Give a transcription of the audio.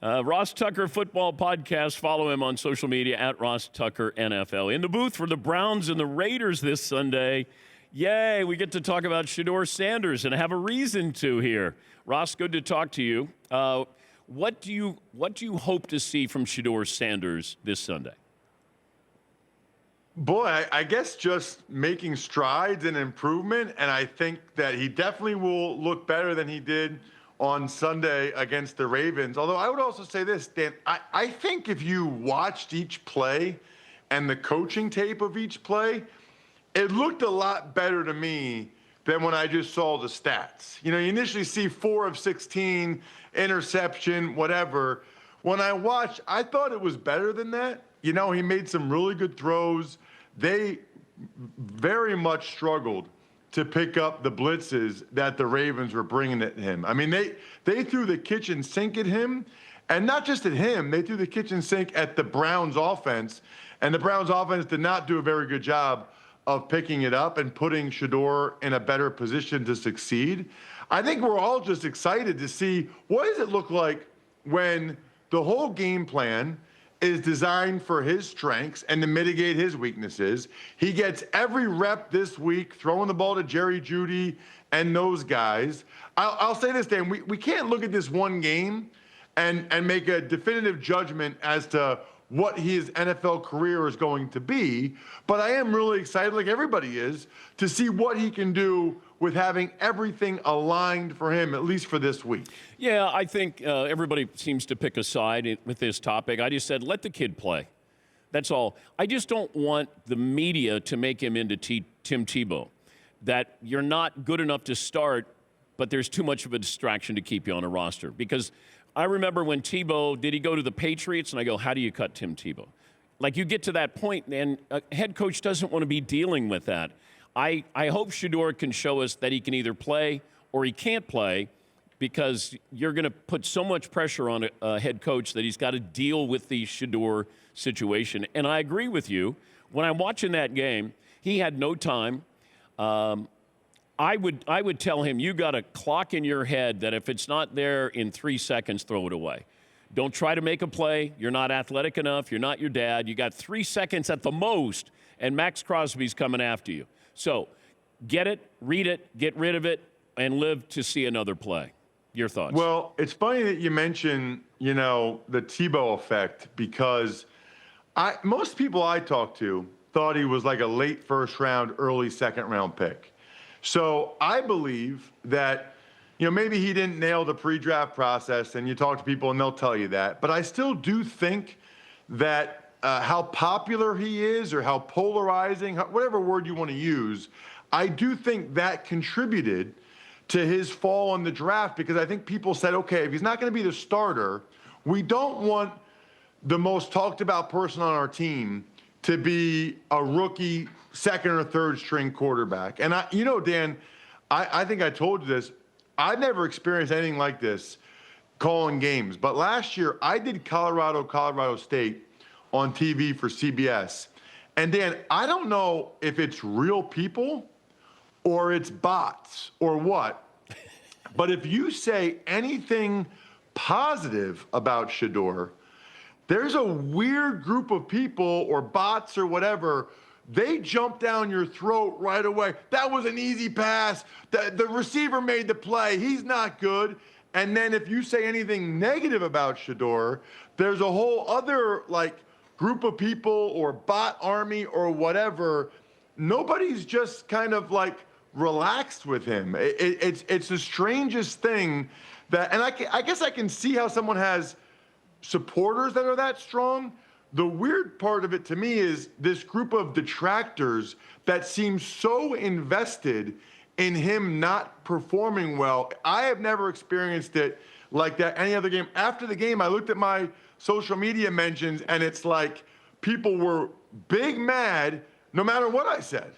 Ross Tucker Football Podcast. Follow him on social media at Ross Tucker NFL. In the booth for the Browns and the Raiders this Sunday. Yay, we get to talk about Shedeur Sanders and have a reason to here. Ross, good to talk to you. What do you hope to see from Shedeur Sanders this Sunday? Boy, I guess just making strides and improvement, and I think that he definitely will look better than he did on Sunday against the Ravens. Although I would also say this, Dan, I think if you watched each play and the coaching tape of each play, it looked a lot better to me than when I just saw the stats. You know, you initially see 4 of 16, interception, whatever. When I watched, I thought it was better than that. You know, he made some really good throws. They very much struggled to pick up the blitzes that the Ravens were bringing at him. I mean, they threw the kitchen sink at him, and not just at him. They threw the kitchen sink at the Browns offense, and the Browns offense did not do a very good job of picking it up and putting Shedeur in a better position to succeed. I think we're all just excited to see what does it look like when the whole game plan is designed for his strengths and to mitigate his weaknesses. He gets every rep this week, throwing the ball to Jerry Jeudy and those guys. I'll say this, Dan, we can't look at this one game and make a definitive judgment as to what his NFL career is going to be, but I am really excited, like everybody is, to see what he can do with having everything aligned for him, at least for this week. Yeah, I think everybody seems to pick a side with this topic. I just said, let the kid play. That's all. I just don't want the media to make him into Tim Tebow, that you're not good enough to start, but there's too much of a distraction to keep you on a roster. Because I remember when Tebow, did he go to the Patriots? And I go, how do you cut Tim Tebow? Like, you get to that point, and a head coach doesn't want to be dealing with that. I hope Shedeur can show us that he can either play or he can't play, because you're going to put so much pressure on a head coach that he's got to deal with the Shedeur situation. And I agree with you. When I'm watching that game, he had no time. I would tell him, you got a clock in your head that if it's not there in 3 seconds, throw it away. Don't try to make a play. You're not athletic enough. You're not your dad. You got 3 seconds at the most, and Max Crosby's coming after you. So get it, read it, get rid of it, and live to see another play. Your thoughts? Well, it's funny that you mention, the Tebow effect, because most people I talked to thought he was like a late first round, early second round pick. So I believe that, maybe he didn't nail the pre-draft process, and you talk to people and they'll tell you that. But I still do think that how popular he is, or how polarizing, whatever word you want to use, I do think that contributed to his fall in the draft, because I think people said, okay, if he's not going to be the starter, we don't want the most talked about person on our team to be a rookie second or third string quarterback. And Dan, I think I told you this. I've never experienced anything like this calling games. But last year I did Colorado State on TV for CBS. And Dan, I don't know if it's real people or it's bots or what, but if you say anything positive about Shedeur, there's a weird group of people or bots or whatever, they jump down your throat right away. That was an easy pass. The receiver made the play. He's not good. And then if you say anything negative about Shedeur, there's a whole other group of people or bot army or whatever. Nobody's just kind of relaxed with him. It's the strangest thing that, and I guess I can see how someone has supporters that are that strong. The weird part of it to me is this group of detractors that seem so invested in him not performing well. I have never experienced it like that any other game. After the game, I looked at my social media mentions, and it's like people were big mad no matter what I said,